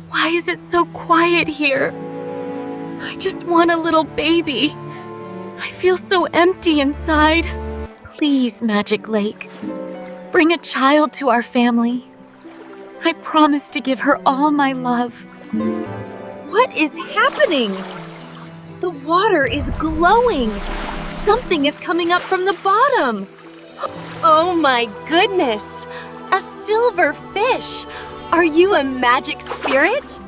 Why is it so quiet here? I just want a little baby. I feel so empty inside. Please, Magic Lake, bring a child to our family. I promise to give her all my love. What is happening? The water is glowing. Something is coming up from the bottom. Oh my goodness! A silver fish! Are you a magic spirit?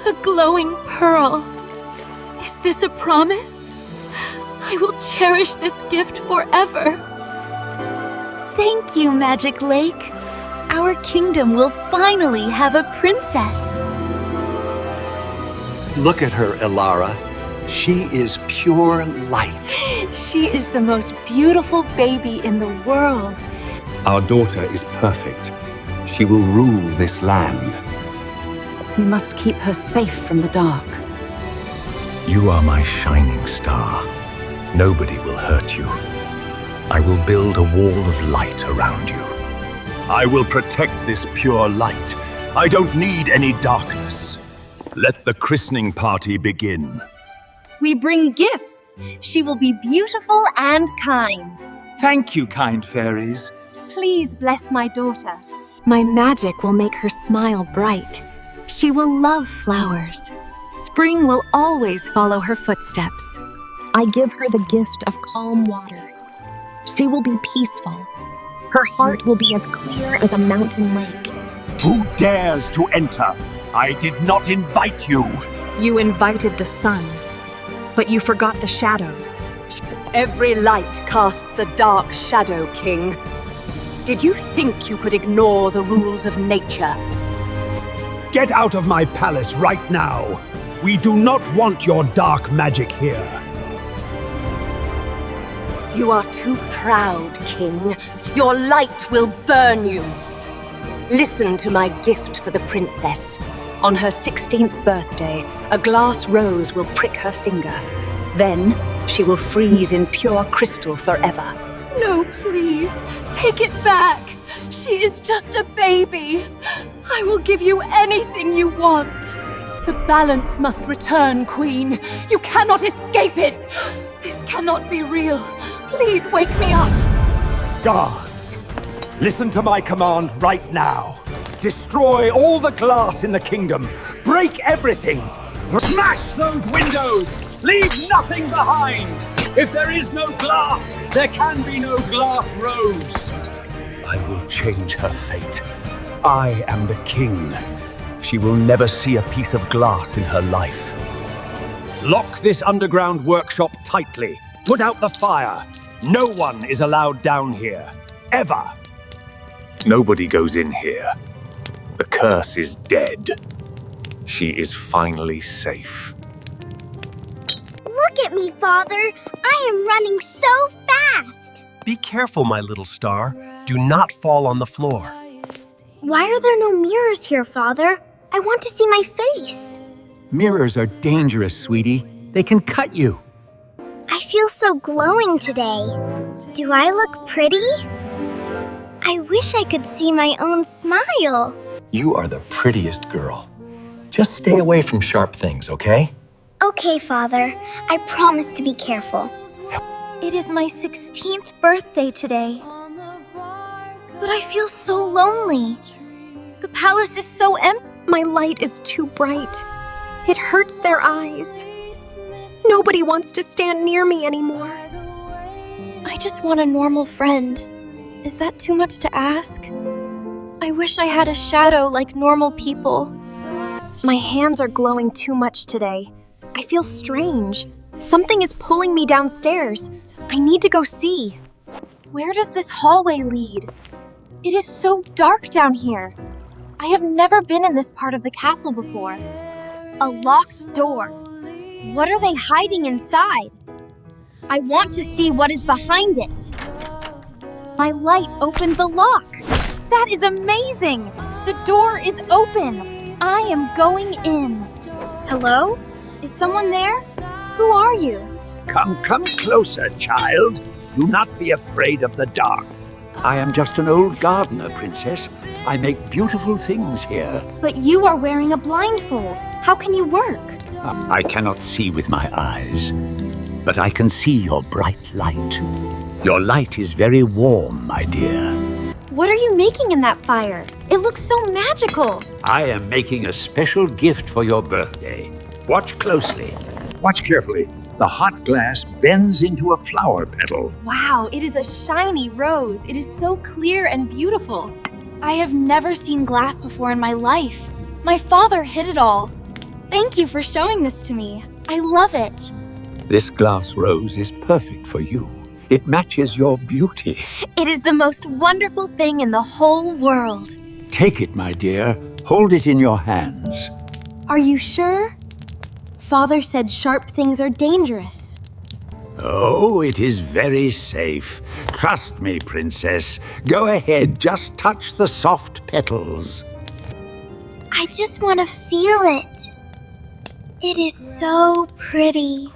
A glowing pearl. Is this a promise? I will cherish this gift forever. Thank you, Magic Lake. Our kingdom will finally have a princess. Look at her, Ilara. She is pure light. She is the most beautiful baby in the world. Our daughter is perfect. She will rule this land. We must keep her safe from the dark. You are my shining star. Nobody will hurt you. I will build a wall of light around you. I will protect this pure light. I don't need any darkness. Let the christening party begin. We bring gifts. She will be beautiful and kind. Thank you, kind fairies. Please bless my daughter. My magic will make her smile bright. She will love flowers. Spring will always follow her footsteps. I give her the gift of calm water. She will be peaceful. Her heart will be as clear as a mountain lake. Who dares to enter? I did not invite you. You invited the sun, but you forgot the shadows. Every light casts a dark shadow, King. Did you think you could ignore the rules of nature? Get out of my palace right now. We do not want your dark magic here. You are too proud, King. Your light will burn you. Listen to my gift for the princess. On her 16th birthday, a glass rose will prick her finger. Then she will freeze in pure crystal forever. No, please, take it back. She is just a baby. I will give you anything you want. The balance must return, Queen. You cannot escape it. This cannot be real. Please wake me up. Guards, listen to my command right now. Destroy all the glass in the kingdom. Break everything. Smash those windows. Leave nothing behind. If there is no glass, there can be no glass rose. I will change her fate. I am the king. She will never see a piece of glass in her life. Lock this underground workshop tightly. Put out the fire. No one is allowed down here. Ever. Nobody goes in here. The curse is dead. She is finally safe. Look at me, Father. I am running so fast. Be careful, my little star. Do not fall on the floor. Why are there no mirrors here, Father? I want to see my face. Mirrors are dangerous, sweetie. They can cut you. I feel so glowing today. Do I look pretty? I wish I could see my own smile. You are the prettiest girl. Just stay away from sharp things, okay? Okay, Father. I promise to be careful. It is my 16th birthday today. But I feel so lonely. The palace is so empty. My light is too bright. It hurts their eyes. Nobody wants to stand near me anymore. I just want a normal friend. Is that too much to ask? I wish I had a shadow like normal people. My hands are glowing too much today. I feel strange. Something is pulling me downstairs. I need to go see. Where does this hallway lead? It is so dark down here. I have never been in this part of the castle before. A locked door. What are they hiding inside? I want to see what is behind it. My light opened the lock. That is amazing! The door is open. I am going in. Hello? Is someone there? Who are you? Come closer, child. Do not be afraid of the dark. I am just an old gardener, Princess. I make beautiful things here. But you are wearing a blindfold. How can you work? I cannot see with my eyes, but I can see your bright light. Your light is very warm, my dear. What are you making in that fire? It looks so magical. I am making a special gift for your birthday. Watch closely. Watch carefully. The hot glass bends into a flower petal. Wow, it is a shiny rose. It is so clear and beautiful. I have never seen glass before in my life. My father hid it all. Thank you for showing this to me. I love it. This glass rose is perfect for you. It matches your beauty. It is the most wonderful thing in the whole world. Take it, my dear. Hold it in your hands. Are you sure? Father said sharp things are dangerous. Oh, it is very safe. Trust me, Princess. Go ahead, just touch the soft petals. I just want to feel it. It is so pretty.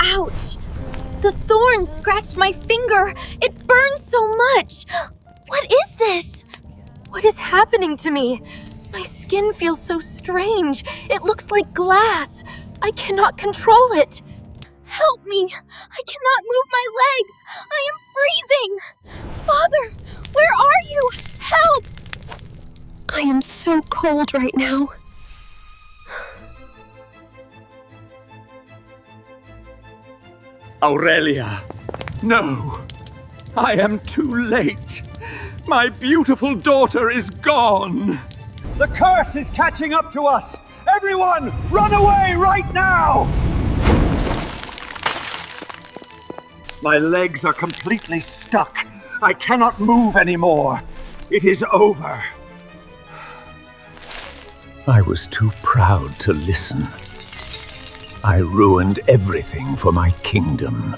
Ouch! The thorn scratched my finger. It burns so much. What is this? What is happening to me? My skin feels so strange. It looks like glass. I cannot control it. Help me! I cannot move my legs. I am freezing. Father, where are you? Help! I am so cold right now. Aurelia, no. I am too late. My beautiful daughter is gone. The curse is catching up to us. Everyone, run away right now! My legs are completely stuck. I cannot move anymore. It is over. I was too proud to listen. I ruined everything for my kingdom.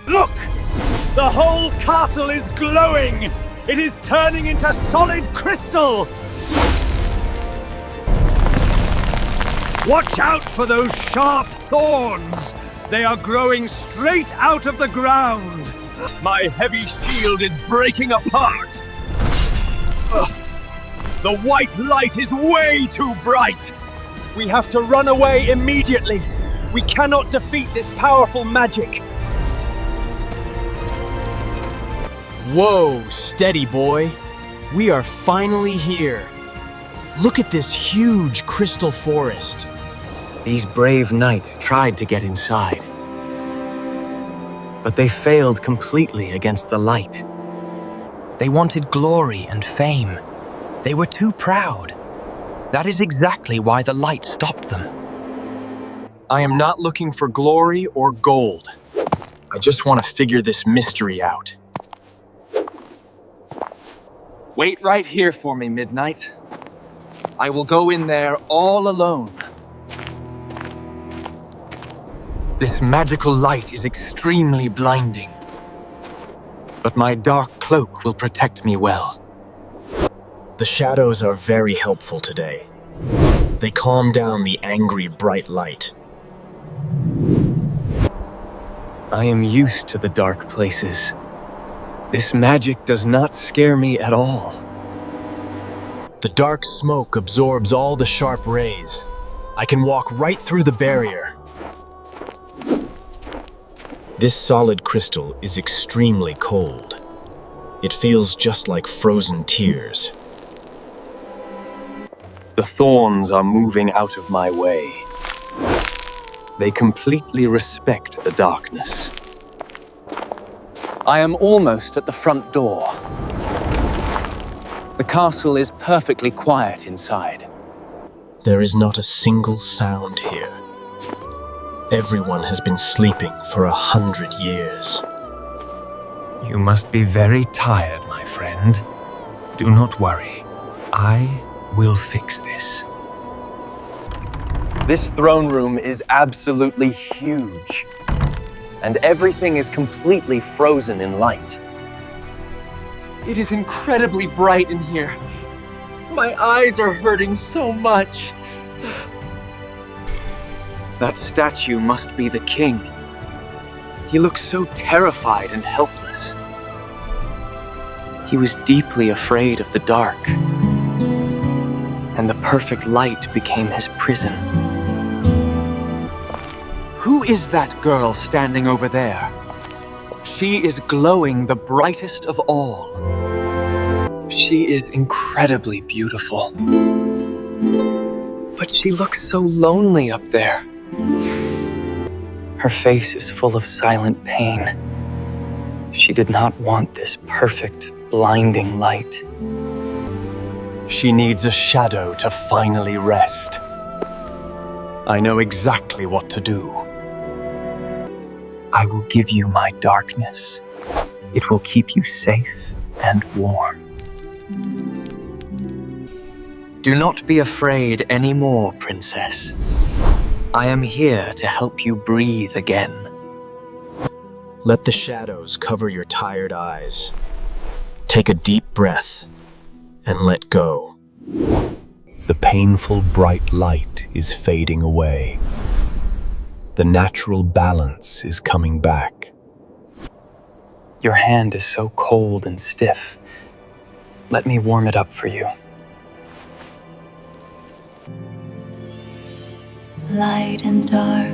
Look! The whole castle is glowing! It is turning into solid crystal! Watch out for those sharp thorns! They are growing straight out of the ground! My heavy shield is breaking apart! Ugh. The white light is way too bright! We have to run away immediately! We cannot defeat this powerful magic! Whoa, steady boy. We are finally here. Look at this huge crystal forest. These brave knights tried to get inside, but they failed completely against the light. They wanted glory and fame. They were too proud. That is exactly why the light stopped them. I am not looking for glory or gold. I just want to figure this mystery out. Wait right here for me, Midnight. I will go in there all alone. This magical light is extremely blinding, but my dark cloak will protect me well. The shadows are very helpful today. They calm down the angry bright light. I am used to the dark places. This magic does not scare me at all. The dark smoke absorbs all the sharp rays. I can walk right through the barrier. This solid crystal is extremely cold. It feels just like frozen tears. The thorns are moving out of my way. They completely respect the darkness. I am almost at the front door. The castle is perfectly quiet inside. There is not a single sound here. Everyone has been sleeping for 100 years. You must be very tired, my friend. Do not worry. I will fix this. This throne room is absolutely huge, and everything is completely frozen in light. It is incredibly bright in here. My eyes are hurting so much. That statue must be the king. He looked so terrified and helpless. He was deeply afraid of the dark, and the perfect light became his prison. Who is that girl standing over there? She is glowing the brightest of all. She is incredibly beautiful. But she looks so lonely up there. Her face is full of silent pain. She did not want this perfect, blinding light. She needs a shadow to finally rest. I know exactly what to do. I will give you my darkness. It will keep you safe and warm. Do not be afraid anymore, Princess. I am here to help you breathe again. Let the shadows cover your tired eyes. Take a deep breath and let go. The painful bright light is fading away. The natural balance is coming back. Your hand is so cold and stiff. Let me warm it up for you. Light and dark,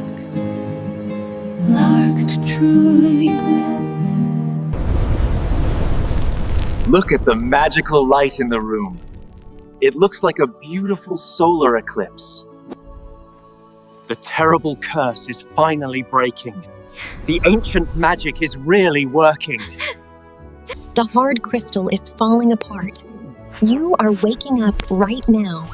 lark truly live. Look at the magical light in the room. It looks like a beautiful solar eclipse. The terrible curse is finally breaking. The ancient magic is really working. The hard crystal is falling apart. You are waking up right now.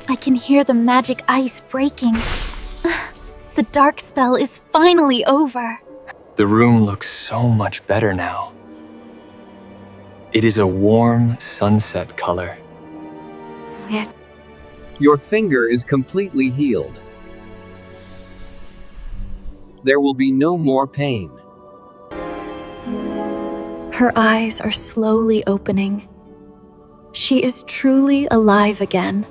I can hear the magic ice breaking. The dark spell is finally over. The room looks so much better now. It is a warm sunset color. Your finger is completely healed. There will be no more pain. Her eyes are slowly opening. She is truly alive again.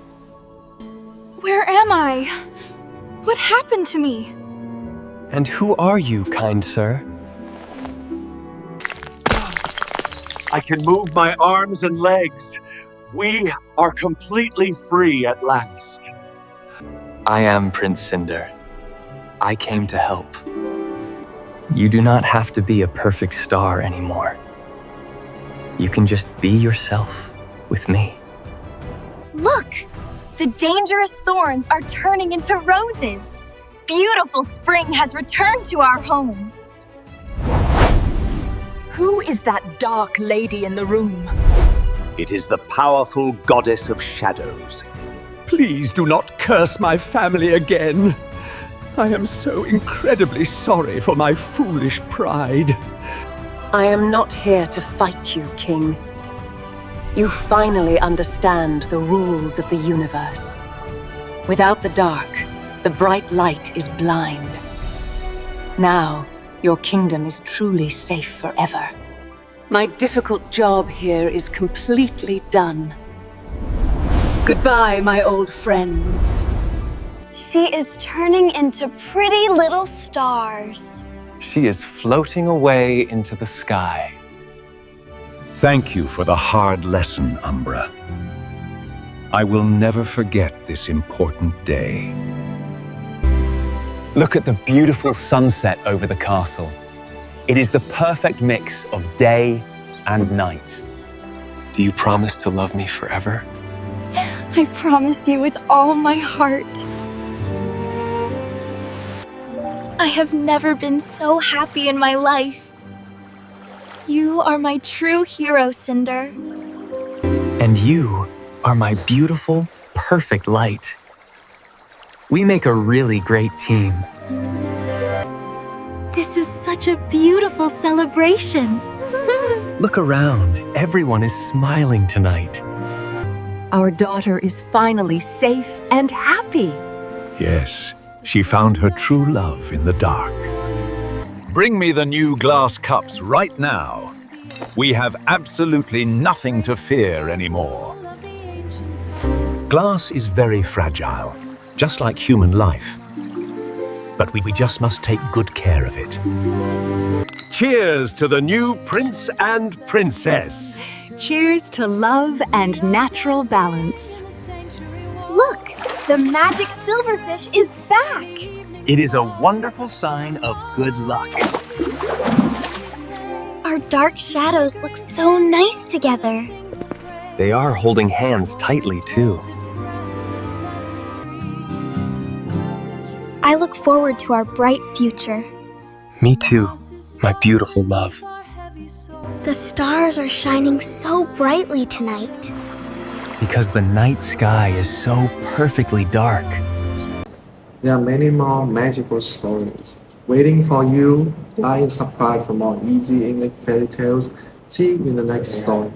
Where am I? What happened to me? And who are you, kind sir? I can move my arms and legs. We are completely free at last. I am Prince Cinder. I came to help. You do not have to be a perfect star anymore. You can just be yourself with me. Look! The dangerous thorns are turning into roses. Beautiful spring has returned to our home. Who is that dark lady in the room? It is the powerful goddess of shadows. Please do not curse my family again. I am so incredibly sorry for my foolish pride. I am not here to fight you, King. You finally understand the rules of the universe. Without the dark, the bright light is blind. Now, your kingdom is truly safe forever. My difficult job here is completely done. Goodbye, my old friends. She is turning into pretty little stars. She is floating away into the sky. Thank you for the hard lesson, Umbra. I will never forget this important day. Look at the beautiful sunset over the castle. It is the perfect mix of day and night. Do you promise to love me forever? I promise you with all my heart. I have never been so happy in my life. You are my true hero, Cinder. And you are my beautiful, perfect light. We make a really great team. This is such a beautiful celebration. Look around. Everyone is smiling tonight. Our daughter is finally safe and happy. Yes, she found her true love in the dark. Bring me the new glass cups right now. We have absolutely nothing to fear anymore. Glass is very fragile. just like human life. But we just must take good care of it. Cheers to the new Prince and Princess. Cheers to love and natural balance. Look, the magic silverfish is back. It is a wonderful sign of good luck. Our dark shadows look so nice together. They are holding hands tightly, too. I look forward to our bright future. Me too, my beautiful love. The stars are shining so brightly tonight. Because the night sky is so perfectly dark. There are many more magical stories waiting for you. Like and subscribe for more easy English fairy tales. See you in the next story.